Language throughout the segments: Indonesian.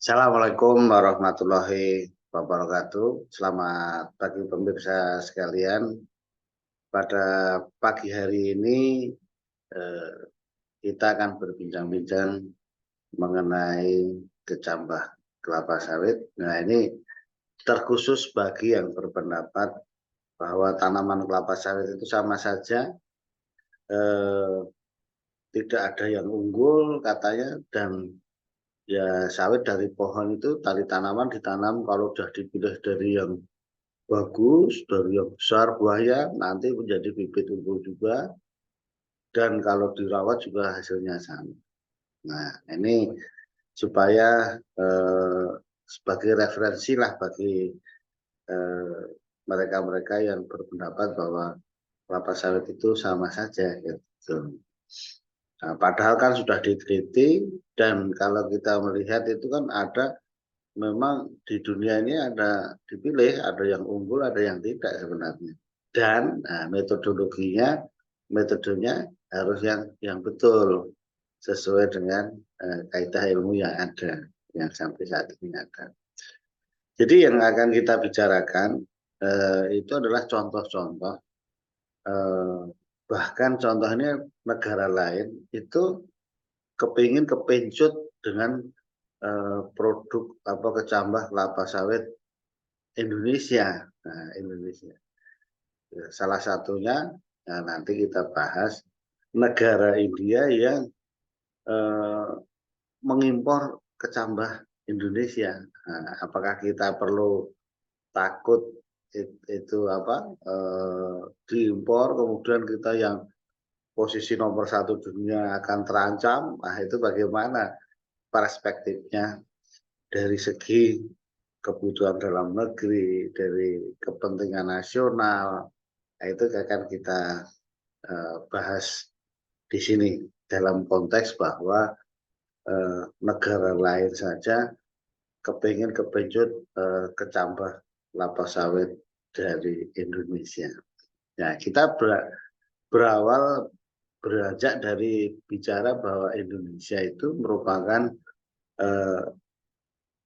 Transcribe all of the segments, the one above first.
Assalamualaikum warahmatullahi wabarakatuh. Selamat pagi pemirsa sekalian. Pada pagi hari ini eh, kita akan berbincang-bincang mengenai kecambah kelapa sawit. Nah, ini terkhusus bagi yang berpendapat bahwa tanaman kelapa sawit itu sama saja, eh, tidak ada yang unggul katanya, dan ya sawit dari pohon itu tali tanaman ditanam kalau sudah dipilih dari yang bagus, dari yang besar buahnya nanti menjadi bibit unggul juga, dan kalau dirawat juga hasilnya sama. Nah, ini supaya sebagai referensi lah bagi eh, mereka-mereka yang berpendapat bahwa kelapa sawit itu sama saja gitu. Nah, padahal kan sudah diteliti, dan kalau kita melihat itu kan ada, memang di dunia ini ada dipilih, ada yang unggul, ada yang tidak sebenarnya. Dan metodenya harus yang betul sesuai dengan kaidah ilmu yang ada, yang sampai saat ini ada. Jadi yang akan kita bicarakan itu adalah contoh-contoh, eh, bahkan contohnya negara lain itu kepingin kepencut dengan produk apa kecambah kelapa sawit Indonesia. Nah, Indonesia. Ya, salah satunya, nah nanti kita bahas negara India yang eh, mengimpor kecambah Indonesia. Nah, apakah kita perlu takut itu apa diimpor, kemudian kita yang posisi nomor satu dunia akan terancam? Nah, itu bagaimana perspektifnya dari segi kebutuhan dalam negeri, dari kepentingan nasional. Nah, itu akan kita bahas di sini dalam konteks bahwa negara lain saja kepingin kepencut kecambah kelapa sawit dari Indonesia. Nah, kita berawal beranjak dari bicara bahwa Indonesia itu merupakan eh,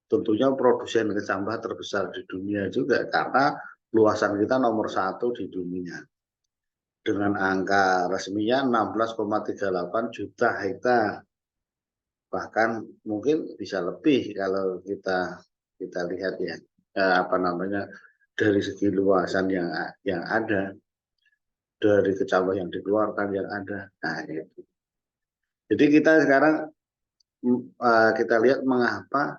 tentunya produsen kecambah terbesar di dunia juga, karena luasan kita nomor satu di dunia dengan angka resminya 16,38 juta hektar, bahkan mungkin bisa lebih kalau kita lihat ya, apa namanya, dari segi luasan yang ada, dari kecambah yang dikeluarkan yang ada. Nah, itu. Jadi kita sekarang kita lihat mengapa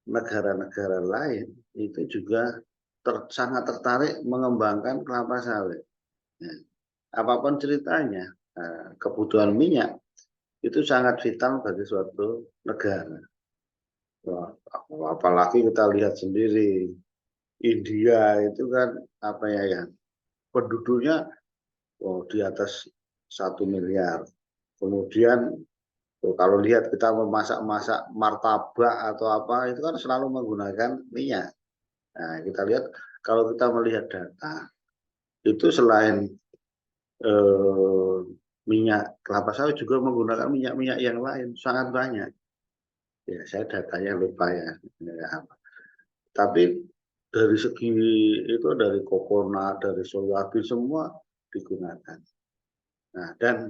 negara-negara lain itu juga sangat tertarik mengembangkan kelapa sawit. Nah, apapun ceritanya, kebutuhan minyak itu sangat vital bagi suatu negara. Wah, apalagi kita lihat sendiri India itu kan apa ya, penduduknya di atas 1 miliar. Kemudian kalau lihat kita memasak-masak martabak atau apa itu kan selalu menggunakan minyak. Nah, kita lihat kalau kita melihat data itu selain eh, minyak kelapa sawit juga menggunakan minyak-minyak yang lain sangat banyak. Ya, saya datanya lupa ya. Tapi dari segi itu, dari coconut, dari soybean semua digunakan. Nah, dan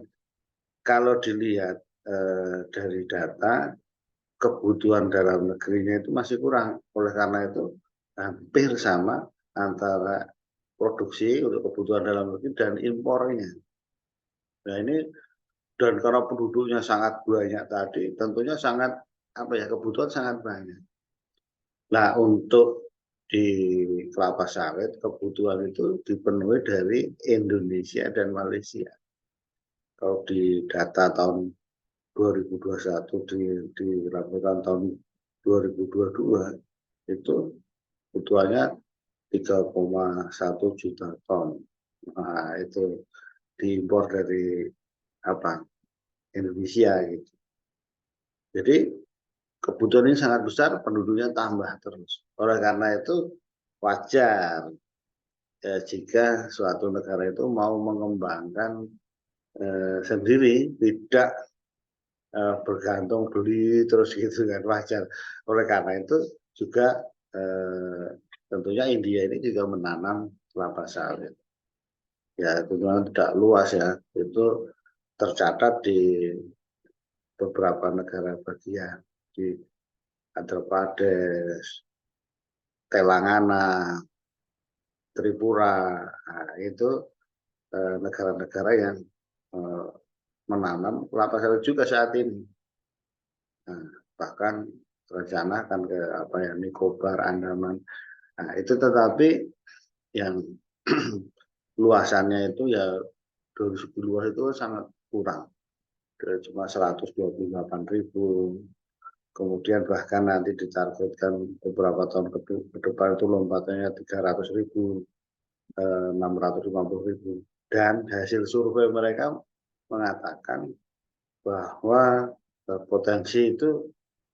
kalau dilihat dari data, kebutuhan dalam negerinya itu masih kurang. Oleh karena itu hampir sama antara produksi untuk kebutuhan dalam negeri dan impornya. Nah, ini, dan karena penduduknya sangat banyak tadi, tentunya sangat apa ya, kebutuhan sangat banyak. Nah, untuk di kelapa sawit kebutuhan itu dipenuhi dari Indonesia dan Malaysia. Kalau di data tahun 2021 dilakukan tahun 2022 itu kebutuhannya 3,1 juta ton. Nah, itu diimpor dari apa, Indonesia gitu. Jadi kebutuhan ini sangat besar, penduduknya tambah terus. Oleh karena itu wajar jika suatu negara itu mau mengembangkan sendiri, tidak bergantung beli terus gitu kan, wajar. Oleh karena itu juga tentunya India ini juga menanam kelapa sawit. Ya tentunya tidak luas ya, itu tercatat di beberapa negara bagian, di Andhra Pradesh, Telangana, Tripura. Nah, itu negara-negara yang eh, menanam kelapa sawit juga saat ini. Nah, bahkan rencana akan ke apa ya, Nicobar, Andaman. Nah, itu tetapi yang luasannya itu ya dari segi luas itu sangat kurang. Cuma 128.000. Kemudian bahkan nanti ditargetkan beberapa tahun ke depan itu lompatannya 300.000, 650.000. Dan hasil survei mereka mengatakan bahwa potensi itu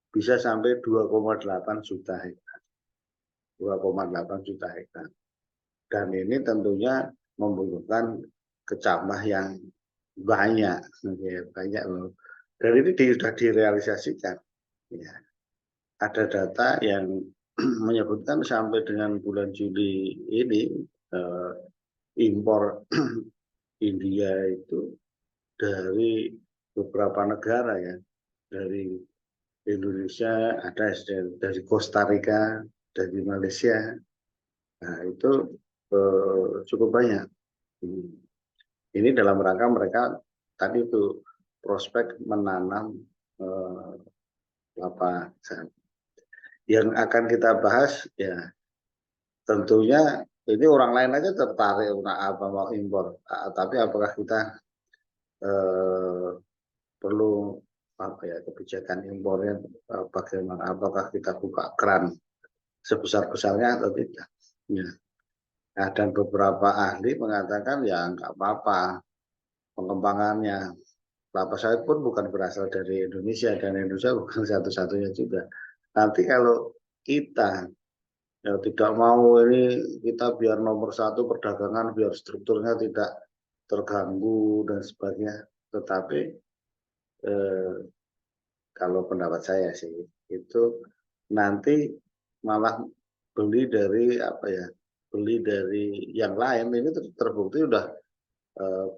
bisa sampai 2,8 juta hektar. 2,8 juta hektar. Dan ini tentunya membutuhkan kecambah yang banyak, ya, banyak loh. Dan ini sudah direalisasikan. Ya. Ada data yang menyebutkan sampai dengan bulan Juli ini impor India itu dari beberapa negara ya, dari Indonesia, ada dari Costa Rica, dari Malaysia. Nah, itu cukup banyak. Ini dalam rangka mereka tadi itu prospek menanam kelapa sawit. Yang akan kita bahas ya tentunya ini orang lain aja tertarik apa mau impor. Tapi apakah kita eh, perlu apa ya kebijakan impornya bagaimana? Apakah kita buka keran sebesar-besarnya atau tidak? Ya. Nah, dan beberapa ahli mengatakan ya nggak apa-apa pengembangannya. Kelapa sawit pun bukan berasal dari Indonesia dan Indonesia bukan satu-satunya juga. Nanti kalau kita ya tidak mau ini kita biar nomor satu perdagangan biar strukturnya tidak terganggu dan sebagainya. Tetapi eh, kalau pendapat saya sih itu nanti malah beli dari apa ya beli dari yang lain ini terbukti udah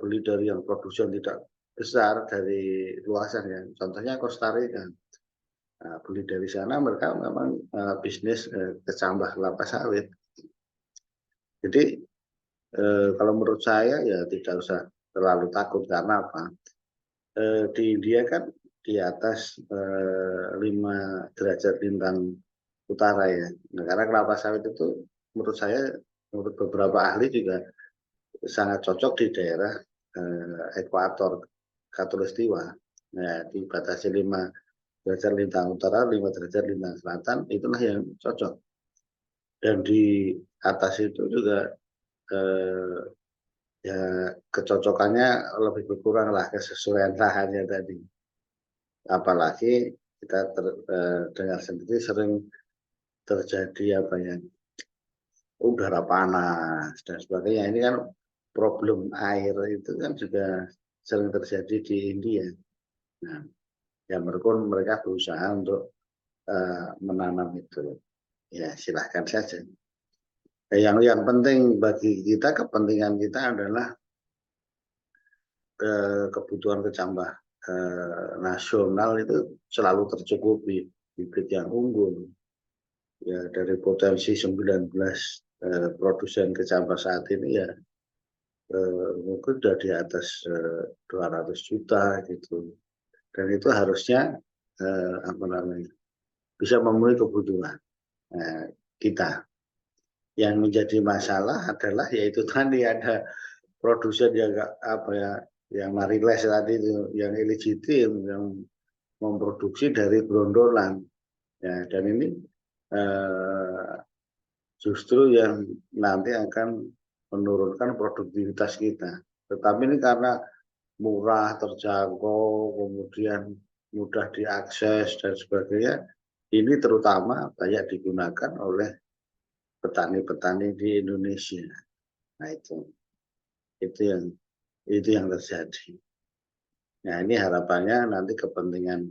beli dari yang produsen tidak besar dari luasan ya. Contohnya Costa Rica. Nah, beli dari sana mereka memang bisnis kecambah kelapa sawit. Jadi kalau menurut saya ya tidak usah terlalu takut karena apa? Di India kan di atas 5 derajat lintang utara ya. Nah, karena kelapa sawit itu menurut saya, menurut beberapa ahli juga sangat cocok di daerah ekuator khatulistiwa. Nah, dibatasi 5 derajat lintang utara, 5 derajat lintang selatan, itulah yang cocok. Dan di atas itu juga eh, ya kecocokannya lebih berkurang lah kesesuaian lahannya tadi. Apalagi kita dengar sendiri sering terjadi apa ya udara panas dan sebagainya. Ini kan problem air itu kan juga sering terjadi di India. Nah, ya mereka berusaha untuk menanam itu. Ya silahkan saja. Yang penting bagi kita, kepentingan kita adalah kebutuhan kecambah nasional itu selalu tercukupi, bibit yang unggul. Ya dari potensi 19 produsen kecambah saat ini ya mungkin sudah di atas 200 juta gitu. Dan itu harusnya apa namanya bisa memenuhi kebutuhan kita. Yang menjadi masalah adalah yaitu tadi ada produsen yang apa ya yang mariles tadi itu yang illegitim yang memproduksi dari grondolan ya dan ini eh, justru yang nanti akan menurunkan produktivitas kita. Tetapi ini karena murah, terjangkau, kemudian mudah diakses dan sebagainya, ini terutama banyak digunakan oleh petani-petani di Indonesia. Nah itu yang terjadi. Nah, ini harapannya nanti kepentingan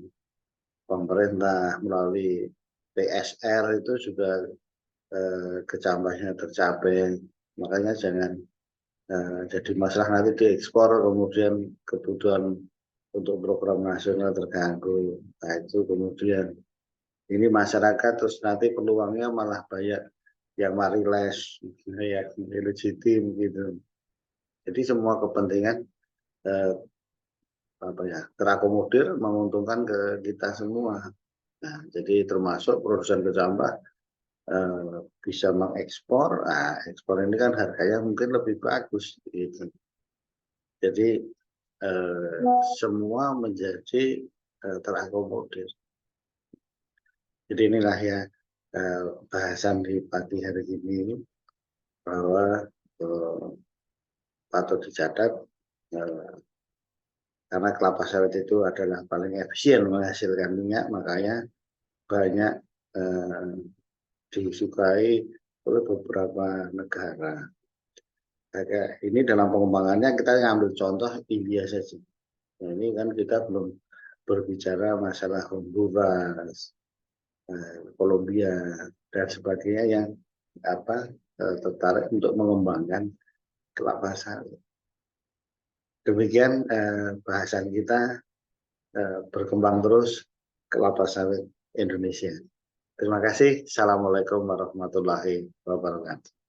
pemerintah melalui PSR itu juga kecambahnya tercapai. Makanya jangan jadi masalah nanti diekspor kemudian kebutuhan untuk program nasional terganggu. Nah, itu kemudian ini masyarakat terus nanti peluangnya malah banyak yang mariles, yang legitim gitu. Jadi semua kepentingan eh, apa ya terakomodir menguntungkan ke kita semua. Nah, jadi termasuk produsen kecambah bisa mengekspor. Nah, ekspor ini kan harganya mungkin lebih bagus gitu. Jadi semua menjadi terakomodir. Jadi inilah ya bahasan di pagi hari ini bahwa patut dicatat eh, karena kelapa sawit itu adalah paling efisien menghasilkan minyak, makanya banyak eh, disukai oleh beberapa negara. Kayak ini dalam pengembangannya kita ambil contoh India saja. Nah, ini kan kita belum berbicara masalah Honduras, Kolombia dan sebagainya yang tertarik untuk mengembangkan kelapa sawit. Demikian bahasan kita berkembang terus kelapa sawit Indonesia. Terima kasih. Assalamualaikum warahmatullahi wabarakatuh.